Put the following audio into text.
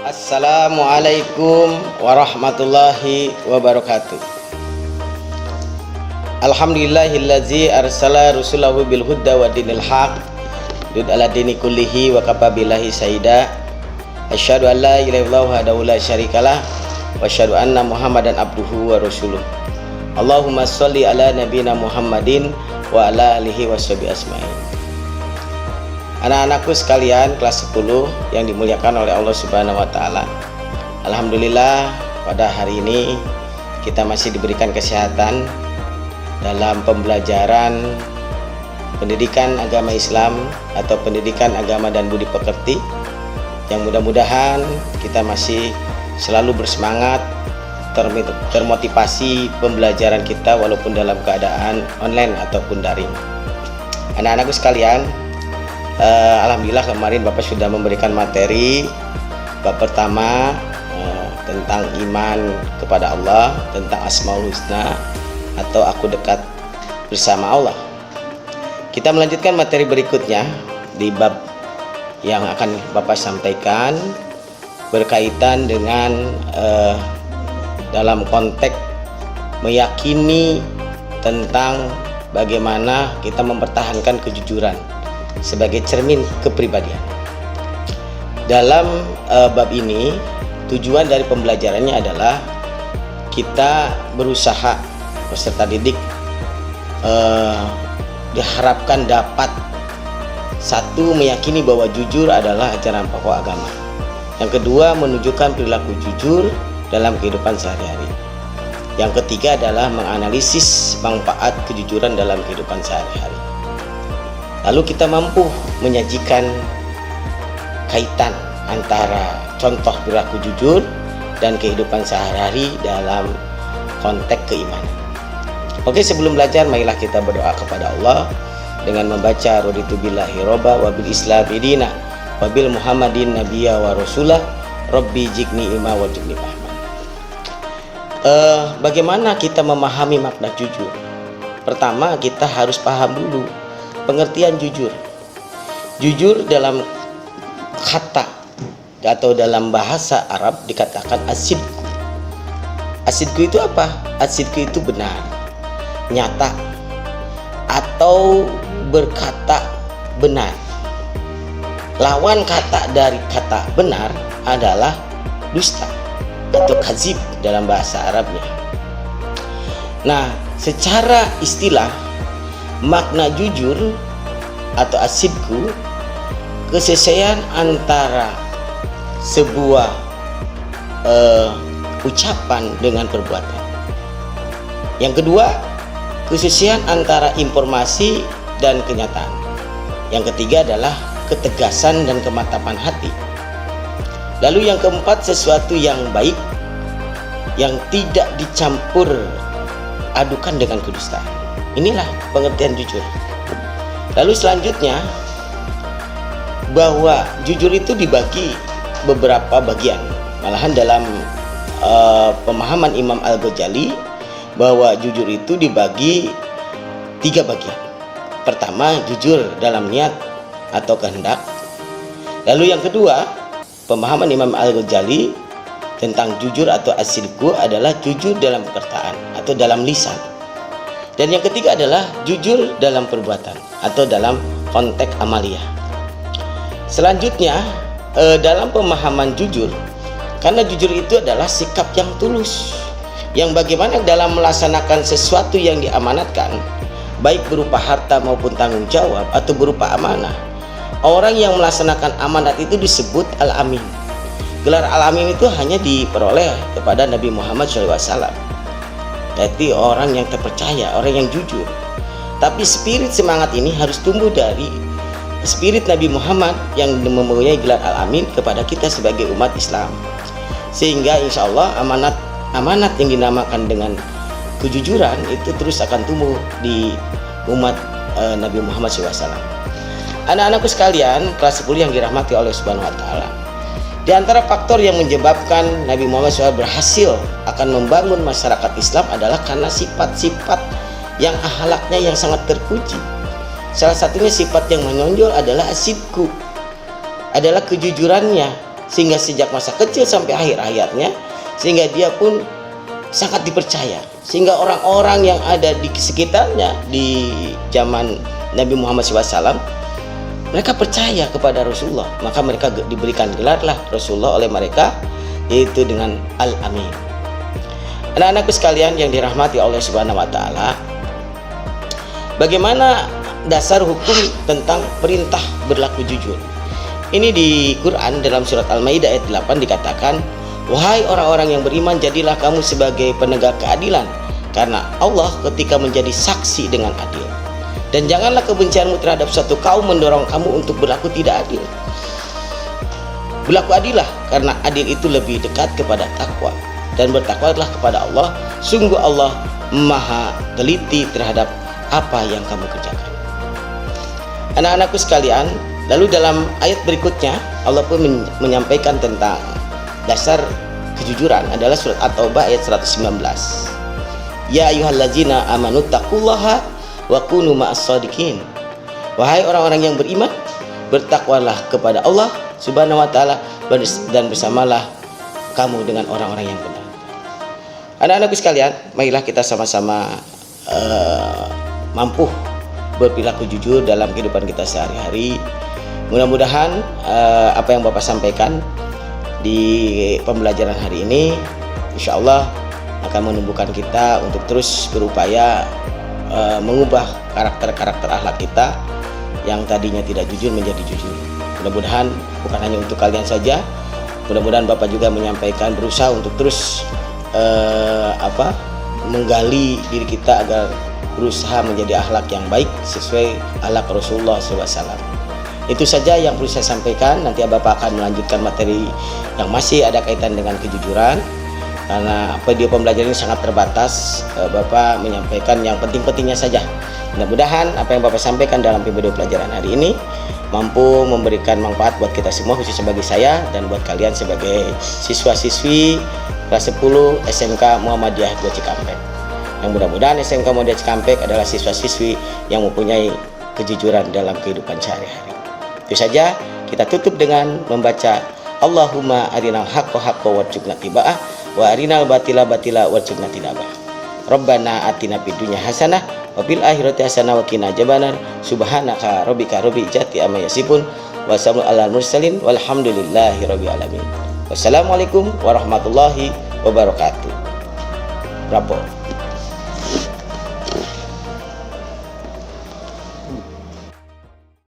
Assalamualaikum warahmatullahi wabarakatuh. Alhamdulillahillazi arsala rusulahu bil huda wa dinil haq dud ala dini kullihi wa kafa billahi sayyida. Asyhadu an la ilaha illallah wahdahu la syarikalah wa asyhadu anna Muhammadan abduhu wa rasuluh. Allahumma sholli ala nabiyina Muhammadin wa ala alihi washabihi asma'in. Anak-anakku sekalian kelas 10 yang dimuliakan oleh Allah Subhanahu wa taala. Alhamdulillah pada hari ini kita masih diberikan kesehatan dalam pembelajaran pendidikan agama Islam atau pendidikan agama dan budi pekerti, yang mudah-mudahan kita masih selalu bersemangat, termotivasi pembelajaran kita walaupun dalam keadaan online ataupun daring. Anak-anakku sekalian, alhamdulillah kemarin Bapak sudah memberikan materi bab pertama tentang iman kepada Allah, tentang Asmaul Husna atau aku dekat bersama Allah. Kita melanjutkan materi berikutnya di bab yang akan Bapak sampaikan berkaitan dengan dalam konteks meyakini tentang bagaimana kita mempertahankan kejujuran sebagai cermin kepribadian. Dalam bab ini tujuan dari pembelajarannya adalah kita berusaha, peserta didik diharapkan dapat satu, meyakini bahwa jujur adalah ajaran pokok agama. Yang kedua, menunjukkan perilaku jujur dalam kehidupan sehari-hari. Yang ketiga adalah menganalisis manfaat kejujuran dalam kehidupan sehari-hari. Lalu kita mampu menyajikan kaitan antara contoh perilaku jujur dan kehidupan sehari-hari dalam konteks keimanan. Oke, sebelum belajar marilah kita berdoa kepada Allah dengan membaca raditu billahi robba wa bil islami dina wa bil muhammadin nabiyya wa rasulah rabbi jikni ilma wa jikni fahman. Bagaimana kita memahami makna jujur? Pertama, kita harus paham dulu pengertian jujur. Jujur dalam kata atau dalam bahasa Arab dikatakan asidku. Asidku itu apa? Asidku itu benar, nyata, atau berkata benar. Lawan kata dari kata benar adalah dusta atau kadzib dalam bahasa Arabnya. Nah, secara istilah makna jujur atau asidku kesesuaian antara sebuah ucapan dengan perbuatan. Yang kedua, kesesuaian antara informasi dan kenyataan. Yang ketiga adalah ketegasan dan kemantapan hati. Lalu yang keempat, sesuatu yang baik yang tidak dicampur adukan dengan kedustaan. Inilah pengertian jujur. Lalu selanjutnya, bahwa jujur itu dibagi beberapa bagian. Malahan dalam pemahaman Imam Al-Ghazali bahwa jujur itu dibagi 3 bagian. Pertama, jujur dalam niat atau kehendak. Lalu yang kedua, pemahaman Imam Al-Ghazali tentang jujur atau asidku adalah jujur dalam perkataan atau dalam lisan. Dan yang ketiga adalah jujur dalam perbuatan atau dalam konteks amaliyah. Selanjutnya, dalam pemahaman jujur, karena jujur itu adalah sikap yang tulus, yang bagaimana dalam melaksanakan sesuatu yang diamanatkan, baik berupa harta maupun tanggung jawab atau berupa amanah. Orang yang melaksanakan amanat itu disebut al-amin. Gelar al-amin itu hanya diperoleh kepada Nabi Muhammad SAW. Berarti orang yang terpercaya, orang yang jujur. Tapi spirit semangat ini harus tumbuh dari spirit Nabi Muhammad yang mempunyai gelar al-amin kepada kita sebagai umat Islam. Sehingga insya Allah amanat yang dinamakan dengan kejujuran itu terus akan tumbuh di umat Nabi Muhammad SAW. Anak-anakku sekalian kelas 10 yang dirahmati oleh Subhanahu wa taala, di antara faktor yang menyebabkan Nabi Muhammad SAW berhasil akan membangun masyarakat Islam adalah karena sifat-sifat yang akhlaknya yang sangat terpuji. Salah satunya sifat yang menonjol adalah asidku, adalah kejujurannya, sehingga sejak masa kecil sampai akhir hayatnya, sehingga dia pun sangat dipercaya, sehingga orang-orang yang ada di sekitarnya di zaman Nabi Muhammad SAW, mereka percaya kepada Rasulullah, maka mereka diberikan gelarlah Rasulullah oleh mereka, yaitu dengan Al-Amin. Anak-anakku sekalian yang dirahmati Allah Subhanahu wa Ta'ala, bagaimana dasar hukum tentang perintah berlaku jujur? Ini di Quran dalam surat Al-Maidah ayat 8 dikatakan, wahai orang-orang yang beriman, jadilah kamu sebagai penegak keadilan, karena Allah ketika menjadi saksi dengan adil. Dan janganlah kebencianmu terhadap suatu kaum mendorong kamu untuk berlaku tidak adil. Berlaku adillah, karena adil itu lebih dekat kepada takwa, dan bertakwalah kepada Allah. Sungguh Allah maha teliti terhadap apa yang kamu kerjakan. Anak-anakku sekalian, lalu dalam ayat berikutnya Allah pun menyampaikan tentang dasar kejujuran, adalah surat At-Taubah ayat 119. Ya ayyuhallazina amanu taqullaha wa kunu ma'as shadiqin. Wahai orang-orang yang beriman, bertakwalah kepada Allah Subhanahu wa Ta'ala, dan bersamalah kamu dengan orang-orang yang benar. Anak-anakku sekalian, marilah kita sama-sama mampu berperilaku jujur dalam kehidupan kita sehari-hari. Mudah-mudahan apa yang Bapak sampaikan di pembelajaran hari ini, insya Allah akan menumbuhkan kita untuk terus berupaya mengubah karakter-karakter akhlak kita yang tadinya tidak jujur menjadi jujur. Mudah-mudahan bukan hanya untuk kalian saja, mudah-mudahan Bapak juga menyampaikan, berusaha untuk terus menggali diri kita agar berusaha menjadi akhlak yang baik sesuai akhlak Rasulullah SAW. Itu saja yang perlu saya sampaikan. Nanti Bapak akan melanjutkan materi yang masih ada kaitan dengan kejujuran, karena video pembelajaran ini sangat terbatas. Bapak menyampaikan yang penting-pentingnya saja. Mudah-mudahan apa yang Bapak sampaikan dalam video pelajaran hari ini mampu memberikan manfaat buat kita semua, khususnya bagi saya dan buat kalian sebagai siswa-siswi kelas 10 SMK Muhammadiyah 2 Cikampek. Yang mudah-mudahan SMK Muhammadiyah Cikampek adalah siswa-siswi yang mempunyai kejujuran dalam kehidupan sehari-hari. Itu saja, kita tutup dengan membaca Allahumma arinal haqqo haqqo warzuqna tiba'ah wa arinal batila batila warzuqna tinabah. Rabbana atina fid dunya hasanah wa fil akhirati hasanah wa qina adzabannar. Subhanaka rabbika rabbil izzati amma yasifun wa salamun alal mursalin walhamdulillahi rabbil alamin. Wassalamualaikum warahmatullahi wabarakatuh. Bravo.